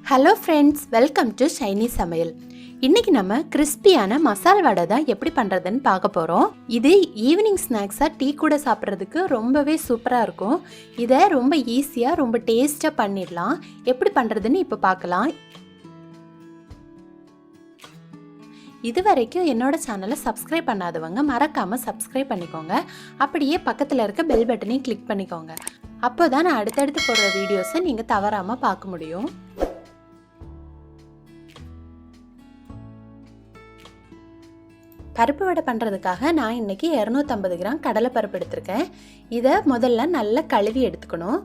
Hello friends, welcome to Shiny Samayal. இன்றைக்கி நம்ம கிறிஸ்பியான மசால் வடை தான் எப்படி பண்ணுறதுன்னு பார்க்க போகிறோம். இது ஈவினிங் ஸ்நாக்ஸாக டீ கூட சாப்பிட்றதுக்கு ரொம்பவே சூப்பராக இருக்கும். இதை ரொம்ப ஈஸியாக ரொம்ப டேஸ்ட்டாக பண்ணிடலாம். எப்படி பண்ணுறதுன்னு இப்போ பார்க்கலாம். இது வரைக்கும் என்னோட சேனலை சப்ஸ்கிரைப் பண்ணாதவங்க மறக்காமல் சப்ஸ்கிரைப் பண்ணிக்கோங்க. அப்படியே பக்கத்தில் இருக்க பெல் பட்டனையும் கிளிக் பண்ணிக்கோங்க. அப்போ தான் நான் அடுத்தடுத்து போடுற வீடியோஸை நீங்கள் தவறாமல் பார்க்க முடியும். பருப்பு வடை பண்ணுறதுக்காக நான் இன்றைக்கி 250 கிராம் கடலைப்பருப்பு எடுத்திருக்கேன். இதை முதல்ல நல்லா கழுவி எடுத்துக்கணும்.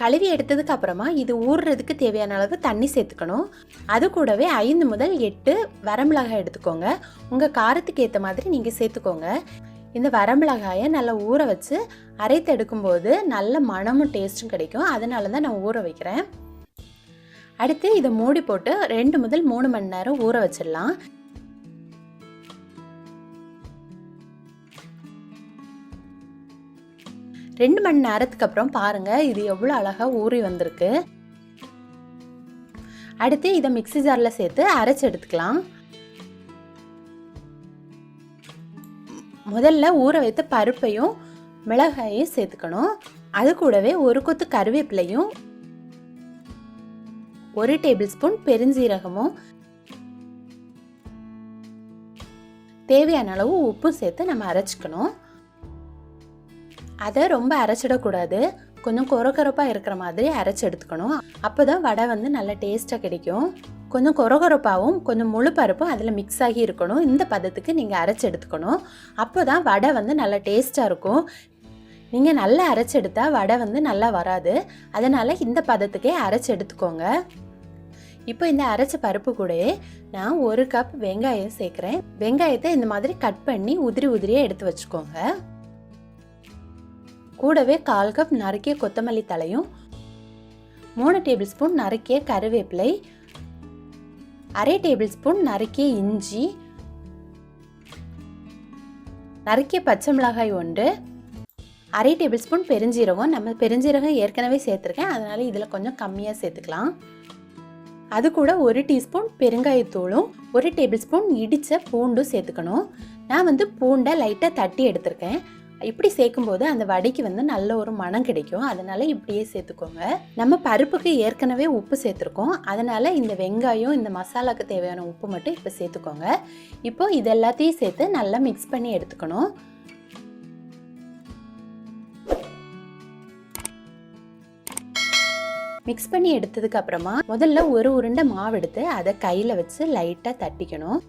கழுவி எடுத்ததுக்கு அப்புறமா இது ஊறுறதுக்கு தேவையான அளவு தண்ணி சேர்த்துக்கணும். அது கூடவே 5 முதல் 8 வரமிளகாய் எடுத்துக்கோங்க. உங்கள் காரத்துக்கு ஏற்ற மாதிரி நீங்கள் சேர்த்துக்கோங்க. இந்த வரமிளகாயை நல்லா ஊற வச்சு அரைத்து எடுக்கும்போது நல்ல மணமும் டேஸ்ட்டும் கிடைக்கும். அதனால தான் நான் ஊற வைக்கிறேன். அடுத்து இதை மூடி போட்டு 2 முதல் 3 மணி நேரம் ஊற வச்சிடலாம். ரெண்டு மணி நேரத்துக்கு அப்புறம் பாருங்கள், இது எவ்வளோ அழகாக ஊறி வந்திருக்கு. அடுத்து இதை மிக்ஸி ஜாரில் சேர்த்து அரைச்சி எடுத்துக்கலாம். முதல்ல ஊற வைத்த பருப்பையும் மிளகாயையும் சேர்த்துக்கணும். அது கூடவே ஒரு கொத்து கருவேப்பிலையும் 1 டேபிள் ஸ்பூன் பெருஞ்சீரகமும் தேவையான அளவு உப்பும் சேர்த்து நம்ம அரைச்சிக்கணும். அதை ரொம்ப அரைச்சிடக்கூடாது. கொஞ்சம் கொரகொரப்பாக இருக்கிற மாதிரி அரைச்சி எடுத்துக்கணும். அப்போ தான் வடை நல்ல டேஸ்ட்டாக கிடைக்கும். கொஞ்சம் கொரகொரப்பாகவும் கொஞ்சம் முழு பருப்பும் அதில் மிக்ஸ் ஆகி இருக்கணும். இந்த பதத்துக்கு நீங்கள் அரைச்சி எடுத்துக்கணும். அப்போ தான் வடை நல்ல டேஸ்ட்டாக இருக்கும். நீங்கள் நல்லா அரைச்சி எடுத்தால் வடை நல்லா வராது. அதனால் இந்த பதத்துக்கே அரைச்சி எடுத்துக்கோங்க. இப்போ இந்த அரைச்ச பருப்பு கூடயே நான் 1 கப் வெங்காயம் சேர்க்குறேன். வெங்காயத்தை இந்த மாதிரி கட் பண்ணி உதிரி உதிரியாக எடுத்து வச்சுக்கோங்க. கூடவே 1/4 கப் நறுக்கிய கொத்தமல்லி தலையும் 3 டேபிள் ஸ்பூன் நறுக்கிய கருவேப்பிலை, 1/2 டேபிள் ஸ்பூன் நறுக்கிய இஞ்சி, நறுக்கிய பச்சை மிளகாய் 1, 1/2 டேபிள் ஸ்பூன் பெருஞ்சீரகம். நம்ம பெருஞ்சீரகம் ஏற்கனவே சேர்த்துருக்கேன், அதனால இதில் கொஞ்சம் கம்மியாக சேர்த்துக்கலாம். அது கூட 1 டீஸ்பூன் பெருங்காயத்தூளும் 1 டேபிள் ஸ்பூன் இடித்த பூண்டும் சேர்த்துக்கணும். நான் பூண்டை லைட்டாக தட்டி எடுத்திருக்கேன். இப்படி சேர்க்கும்போது அந்த வடைக்கு நல்ல ஒரு மனம் கிடைக்கும். அதனால இப்படியே சேர்த்துக்கோங்க. நம்ம பருப்புக்கு ஏற்கனவே உப்பு சேர்த்துருக்கோம். அதனால இந்த வெங்காயம் இந்த மசாலாக்கு தேவையான உப்பு மட்டும் இப்போ சேர்த்துக்கோங்க. இப்போ இது எல்லாத்தையும் சேர்த்து நல்லா மிக்ஸ் பண்ணி எடுத்துக்கணும். மிக்ஸ் பண்ணி எடுத்ததுக்கு அப்புறமா முதல்ல ஒரு உருண்டை மாவு எடுத்து அதை கையில் வச்சு லைட்டாக தட்டிக்கணும்.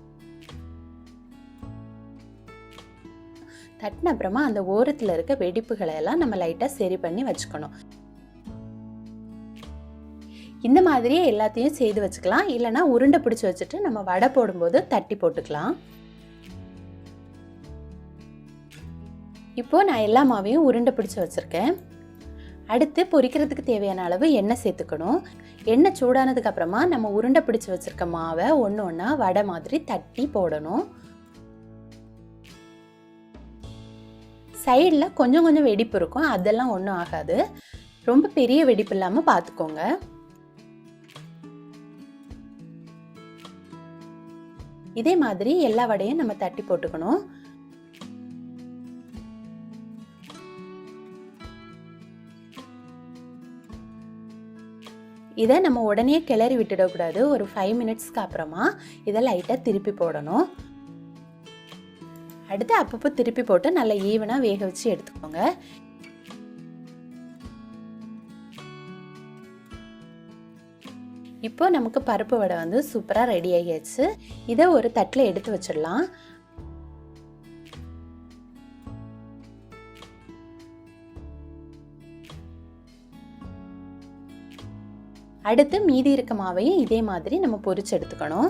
தட்டின அப்புறமா அந்த ஓரத்தில் இருக்க வெடிப்புகளை எல்லாம் நம்ம லைட்டாக சரி பண்ணி வச்சுக்கணும். இந்த மாதிரியே எல்லாத்தையும் செய்து வச்சுக்கலாம். இல்லைனா உருண்டை பிடிச்சி வச்சுட்டு நம்ம வடை போடும்போது தட்டி போட்டுக்கலாம். இப்போ நான் எல்லா மாவையும் உருண்டை பிடிச்சி வச்சுருக்கேன். அடுத்து பொரிக்கிறதுக்கு தேவையான அளவு எண்ணெய் சேர்த்துக்கணும். எண்ணெய் சூடானதுக்கு அப்புறமா நம்ம உருண்டை பிடிச்சி வச்சுருக்க மாவை ஒன்று ஒன்றா வடை மாதிரி தட்டி போடணும். சைடில் கொஞ்சம் கொஞ்சம் வெடிப்பு இருக்கும், அதெல்லாம் ஒன்றும் ஆகாது. ரொம்ப பெரிய வெடிப்பு இல்லாமல் பார்த்துக்கோங்க. இதே மாதிரி எல்லா வடையும் நம்ம தட்டி போட்டுக்கணும். இதை நம்ம உடனே கிளறி விட்டுடக்கூடாது. ஒரு 5 மினிட்ஸ்க்கு அப்புறமா இதை லைட்டாக திருப்பி போடணும். அடுத்து அப்பப்போ திருப்பி போட்டு நல்லா ஈவனாக வேக வச்சு எடுத்துக்கோங்க. இப்போ நமக்கு பருப்பு வடை சூப்பராக ரெடி ஆகியாச்சு. இதை ஒரு தட்டில் எடுத்து வச்சிடலாம். அடுத்து மீதி இருக்க மாவையும் இதே மாதிரி நம்ம பொரிச்சு எடுத்துக்கணும்.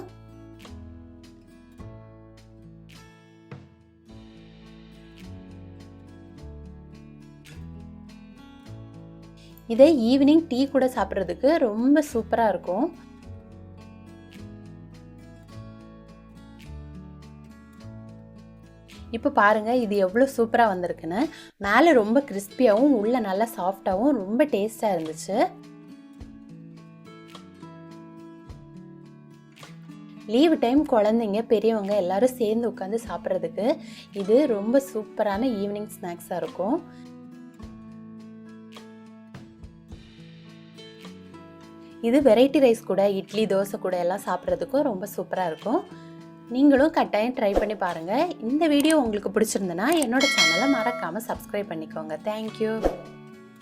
இதை ஈவினிங் டீ கூட சாப்பிட்றதுக்கு ரொம்ப சூப்பராக இருக்கும். இப்போ பாருங்கள் இது எவ்வளோ சூப்பராக வந்திருக்குன்னு. மேலே ரொம்ப கிறிஸ்பியாகவும் உள்ளே நல்லா சாஃப்டாகவும் ரொம்ப டேஸ்ட்டாக இருந்துச்சு. லீவு டைம் குழந்தைங்க பெரியவங்க எல்லோரும் சேர்ந்து உட்காந்து சாப்பிட்றதுக்கு இது ரொம்ப சூப்பரான ஈவினிங் ஸ்நாக்ஸாக இருக்கும். இது வெரைட்டி ரைஸ் கூட இட்லி தோசை கூட எல்லாம் சாப்பிட்றதுக்கும் ரொம்ப சூப்பராக இருக்கும். நீங்களும் கட்டாயம் ட்ரை பண்ணி பாருங்கள். இந்த வீடியோ உங்களுக்கு பிடிச்சிருந்தனா என்னோட சேனலை மறக்காமல் சப்ஸ்கிரைப் பண்ணிக்கோங்க. தேங்க்யூ.